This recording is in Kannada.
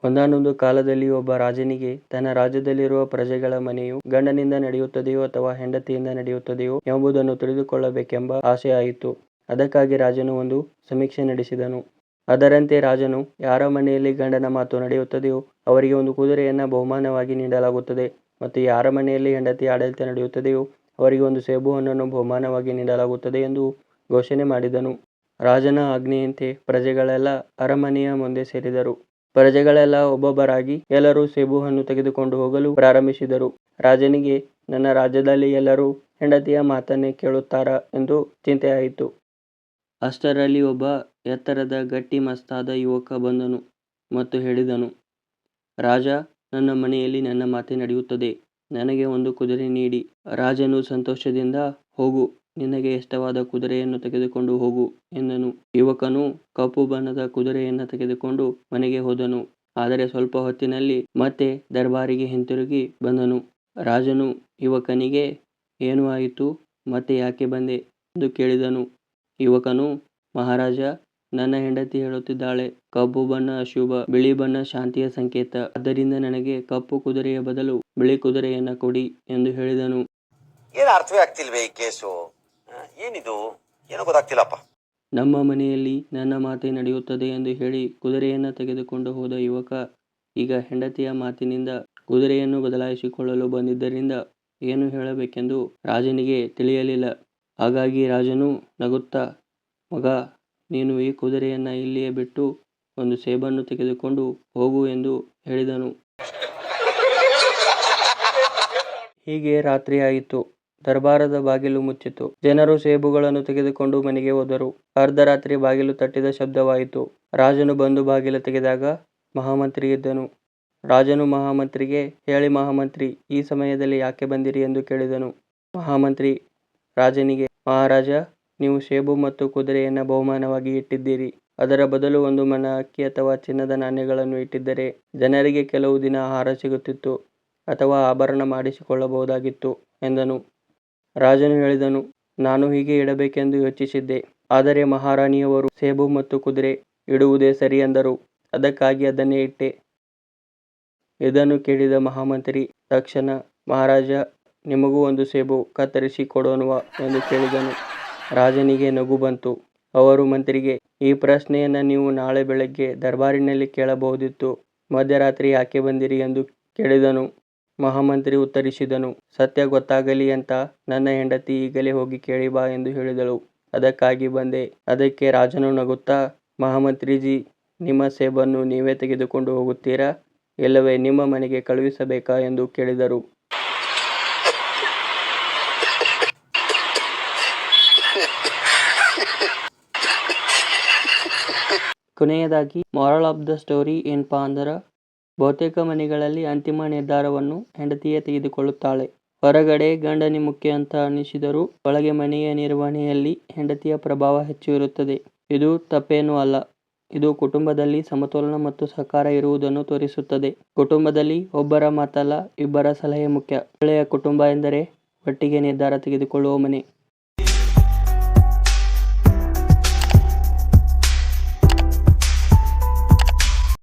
ಒಂದಾನೊಂದು ಕಾಲದಲ್ಲಿ ಒಬ್ಬ ರಾಜನಿಗೆ ತನ್ನ ರಾಜ್ಯದಲ್ಲಿರುವ ಪ್ರಜೆಗಳ ಮನೆಯು ಗಂಡನಿಂದ ನಡೆಯುತ್ತದೆಯೋ ಅಥವಾ ಹೆಂಡತಿಯಿಂದ ನಡೆಯುತ್ತದೆಯೋ ಎಂಬುದನ್ನು ತಿಳಿದುಕೊಳ್ಳಬೇಕೆಂಬ ಆಸೆ ಆಯಿತು. ಅದಕ್ಕಾಗಿ ರಾಜನು ಒಂದು ಸಮೀಕ್ಷೆ ನಡೆಸಿದನು. ಅದರಂತೆ ರಾಜನು, ಯಾರ ಮನೆಯಲ್ಲಿ ಗಂಡನ ಮಾತು ನಡೆಯುತ್ತದೆಯೋ ಅವರಿಗೆ ಒಂದು ಕುದುರೆಯನ್ನು ಬಹುಮಾನವಾಗಿ ನೀಡಲಾಗುತ್ತದೆ, ಮತ್ತು ಯಾರ ಮನೆಯಲ್ಲಿ ಹೆಂಡತಿಯ ಆಡಳಿತ ನಡೆಯುತ್ತದೆಯೋ ಅವರಿಗೆ ಒಂದು ಸೇಬು ಹಣ್ಣನ್ನು ಬಹುಮಾನವಾಗಿ ನೀಡಲಾಗುತ್ತದೆ ಎಂದು ಘೋಷಣೆ ಮಾಡಿದನು. ರಾಜನ ಆಜ್ಞೆಯಂತೆ ಪ್ರಜೆಗಳೆಲ್ಲ ಅರಮನೆಯ ಮುಂದೆ ಸೇರಿದರು. ಪ್ರಜೆಗಳೆಲ್ಲ ಒಬ್ಬೊಬ್ಬರಾಗಿ ಎಲ್ಲರೂ ಸೇಬು ಹಣ್ಣು ತೆಗೆದುಕೊಂಡು ಹೋಗಲು ಪ್ರಾರಂಭಿಸಿದರು. ರಾಜನಿಗೆ, ನನ್ನ ರಾಜ್ಯದಲ್ಲಿ ಎಲ್ಲರೂ ಹೆಂಡತಿಯ ಮಾತನ್ನೇ ಕೇಳುತ್ತಾರಾ ಎಂದು ಚಿಂತೆಯಾಯಿತು. ಅಷ್ಟರಲ್ಲಿ ಒಬ್ಬ ಎತ್ತರದ ಗಟ್ಟಿಮಸ್ತಾದ ಯುವಕ ಬಂದನು ಮತ್ತು ಹೇಳಿದನು, ರಾಜ, ನನ್ನ ಮನೆಯಲ್ಲಿ ನನ್ನ ಮಾತೇ ನಡೆಯುತ್ತದೆ, ನನಗೆ ಒಂದು ಕುದುರೆ ನೀಡಿ. ರಾಜನು ಸಂತೋಷದಿಂದ, ಹೋಗು, ನಿನಗೆ ಇಷ್ಟವಾದ ಕುದುರೆಯನ್ನು ತೆಗೆದುಕೊಂಡು ಹೋಗು ಎಂದನು. ಯುವಕನು ಕಪ್ಪು ಬಣ್ಣದ ಕುದುರೆಯನ್ನು ತೆಗೆದುಕೊಂಡು ಮನೆಗೆ ಹೋದನು. ಆದರೆ ಸ್ವಲ್ಪ ಹೊತ್ತಿನಲ್ಲಿ ಮತ್ತೆ ದರ್ಬಾರಿಗೆ ಹಿಂತಿರುಗಿ ಬಂದನು. ರಾಜನು ಯುವಕನಿಗೆ, ಏನು ಆಯಿತು, ಮತ್ತೆ ಯಾಕೆ ಬಂದೆ ಎಂದು ಕೇಳಿದನು. ಯುವಕನು, ಮಹಾರಾಜ, ನನ್ನ ಹೆಂಡತಿ ಹೇಳುತ್ತಿದ್ದಾಳೆ, ಕಪ್ಪು ಬಣ್ಣ ಅಶುಭ, ಬಿಳಿ ಬಣ್ಣ ಶಾಂತಿಯ ಸಂಕೇತ, ಆದ್ದರಿಂದ ನನಗೆ ಕಪ್ಪು ಕುದುರೆಯ ಬದಲು ಬಿಳಿ ಕುದುರೆಯನ್ನ ಕೊಡಿ ಎಂದು ಹೇಳಿದನು. ಏನು ಅರ್ಥವೇ ಆಗ್ತಿಲ್ವೇ ಈ ಕೇಸು? ಏನಿದು? ಏನೋ ಗೊತ್ತಾಗ್ತಿಲ್ಲಪ್ಪ. ನಮ್ಮ ಮನೆಯಲ್ಲಿ ನನ್ನ ಮಾತೇ ನಡೆಯುತ್ತದೆ ಎಂದು ಹೇಳಿ ಕುದುರೆಯನ್ನು ತೆಗೆದುಕೊಂಡು ಹೋದ ಯುವಕ ಈಗ ಹೆಂಡತಿಯ ಮಾತಿನಿಂದ ಕುದುರೆಯನ್ನು ಬದಲಾಯಿಸಿಕೊಳ್ಳಲು ಬಂದಿದ್ದರಿಂದ ಏನು ಹೇಳಬೇಕೆಂದು ರಾಜನಿಗೆ ತಿಳಿಯಲಿಲ್ಲ. ಹಾಗಾಗಿ ರಾಜನು ನಗುತ್ತಾ, ಮಗ, ನೀನು ಈ ಕುದುರೆಯನ್ನು ಇಲ್ಲಿಯೇ ಬಿಟ್ಟು ಒಂದು ಸೇಬನ್ನು ತೆಗೆದುಕೊಂಡು ಹೋಗು ಎಂದು ಹೇಳಿದನು. ಹೀಗೆ ರಾತ್ರಿ ಆಯಿತು. ದರ್ಬಾರದ ಬಾಗಿಲು ಮುಚ್ಚಿತು. ಜನರು ಸೇಬುಗಳನ್ನು ತೆಗೆದುಕೊಂಡು ಮನೆಗೆ ಹೋದರು. ಅರ್ಧರಾತ್ರಿ ಬಾಗಿಲು ತಟ್ಟಿದ ಶಬ್ದವಾಯಿತು. ರಾಜನು ಬಂದು ಬಾಗಿಲು ತೆಗೆದಾಗ ಮಹಾಮಂತ್ರಿ ಇದ್ದನು. ರಾಜನು ಮಹಾಮಂತ್ರಿಗೆ, ಹೇಳಿ ಮಹಾಮಂತ್ರಿ, ಈ ಸಮಯದಲ್ಲಿ ಯಾಕೆ ಬಂದಿರಿ ಎಂದು ಕೇಳಿದನು. ಮಹಾಮಂತ್ರಿ ರಾಜನಿಗೆ, ಮಹಾರಾಜ, ನೀವು ಸೇಬು ಮತ್ತು ಕುದುರೆಯನ್ನು ಬಹುಮಾನವಾಗಿ ಇಟ್ಟಿದ್ದೀರಿ. ಅದರ ಬದಲು ಒಂದು ಮಣ ಅಕ್ಕಿ ಅಥವಾ ಚಿನ್ನದ ನಾಣ್ಯಗಳನ್ನು ಇಟ್ಟಿದ್ದರೆ ಜನರಿಗೆ ಕೆಲವು ದಿನ ಆಹಾರ ಸಿಗುತ್ತಿತ್ತು ಅಥವಾ ಆಭರಣ ಮಾಡಿಸಿಕೊಳ್ಳಬಹುದಾಗಿತ್ತು ಎಂದನು. ರಾಜನು ಹೇಳಿದನು, ನಾನು ಹೀಗೆ ಇಡಬೇಕೆಂದು ಯೋಚಿಸಿದ್ದೆ, ಆದರೆ ಮಹಾರಾಣಿಯವರು ಸೇಬು ಮತ್ತು ಕುದುರೆ ಇಡುವುದೇ ಸರಿ ಎಂದರು, ಅದಕ್ಕಾಗಿ ಅದನ್ನೇ ಇಟ್ಟೆ. ಇದನ್ನು ಕೇಳಿದ ಮಹಾಮಂತ್ರಿ ತಕ್ಷಣ, ಮಹಾರಾಜ, ನಿಮಗೂ ಒಂದು ಸೇಬು ಕತ್ತರಿಸಿ ಕೊಡೋಣವಾ ಎಂದು ಕೇಳಿದನು. ರಾಜನಿಗೆ ನಗು ಬಂತು. ಅವರು ಮಂತ್ರಿಗೆ, ಈ ಪ್ರಶ್ನೆಯನ್ನು ನೀವು ನಾಳೆ ಬೆಳಗ್ಗೆ ದರ್ಬಾರಿನಲ್ಲಿ ಕೇಳಬಹುದಿತ್ತು, ಮಧ್ಯರಾತ್ರಿ ಯಾಕೆ ಬಂದಿರಿ ಎಂದು ಕೇಳಿದನು. ಮಹಾಮಂತ್ರಿ ಉತ್ತರಿಸಿದನು, ಸತ್ಯ ಗೊತ್ತಾಗಲಿ ಅಂತ ನನ್ನ ಹೆಂಡತಿ ಈಗಲೇ ಹೋಗಿ ಕೇಳಿ ಬಾ ಎಂದು ಹೇಳಿದಳು, ಅದಕ್ಕಾಗಿ ಬಂದೆ. ಅದಕ್ಕೆ ರಾಜನು ನಗುತ್ತಾ, ಮಹಾಮಂತ್ರಿಜಿ, ನಿಮ್ಮ ಸೇಬನ್ನು ನೀವೇ ತೆಗೆದುಕೊಂಡು ಹೋಗುತ್ತೀರಾ, ಇಲ್ಲವೇ ನಿಮ್ಮ ಮನೆಗೆ ಕಳುಹಿಸಬೇಕಾ ಎಂದು ಕೇಳಿದರು. ಕೊನೆಯದಾಗಿ ಮಾರಲ್ ಆಫ್ ದ ಸ್ಟೋರಿ ಏನಪ್ಪಾ ಅಂದ್ರೆ, ಬಹುತೇಕ ಮನೆಗಳಲ್ಲಿ ಅಂತಿಮ ನಿರ್ಧಾರವನ್ನು ಹೆಂಡತಿಯೇ ತೆಗೆದುಕೊಳ್ಳುತ್ತಾಳೆ. ಹೊರಗಡೆ ಗಂಡನೇ ಮುಖ್ಯ ಅಂತ ಅನಿಸಿದರೂ ಒಳಗೆ ಮನೆಯ ನಿರ್ವಹಣೆಯಲ್ಲಿ ಹೆಂಡತಿಯ ಪ್ರಭಾವ ಹೆಚ್ಚು ಇರುತ್ತದೆ. ಇದು ತಪ್ಪೇನೂ ಅಲ್ಲ. ಇದು ಕುಟುಂಬದಲ್ಲಿ ಸಮತೋಲನ ಮತ್ತು ಸಹಕಾರ ಇರುವುದನ್ನು ತೋರಿಸುತ್ತದೆ. ಕುಟುಂಬದಲ್ಲಿ ಒಬ್ಬರ ಮಾತಲ್ಲ, ಇಬ್ಬರ ಸಲಹೆ ಮುಖ್ಯ. ಒಳ್ಳೆಯ ಕುಟುಂಬ ಎಂದರೆ ಒಟ್ಟಿಗೆ ನಿರ್ಧಾರ ತೆಗೆದುಕೊಳ್ಳುವ ಮನೆ.